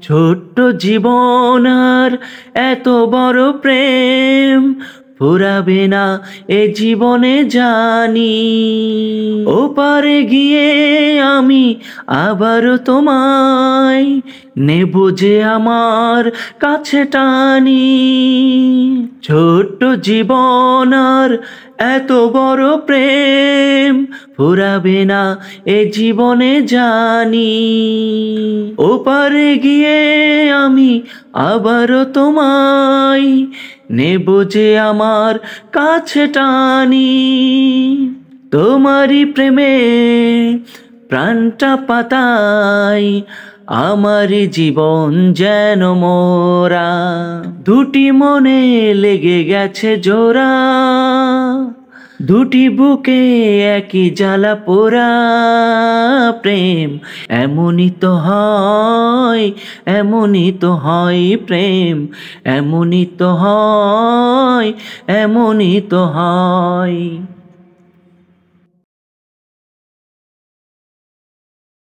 ছোট্ট জীবন আর এত বড় প্রেম ফুরাবে না এ জীবনে জানি। ওপারে গিয়ে আমি আবারও তোমায় নেব যে আমার কাছে টানি। ছোট্ট জীবন আর এত বড় প্রেম ফুরাবে না এ জীবনে জানি। ওপারে গিয়ে আমি আবারও তোমায় নেব যে আমার কাছে টানি। তোমারই প্রেমে প্রাণটা পাতাই আমার জীবন যেন মোরা। দুটি মনে লেগে গেছে জোড়া, দুটি বুকে একই জ্বালা পোড়া। প্রেম এমনই তো হয়, এমনই তো হয় প্রেম, এমনই তো হয়, এমনই তো হয়।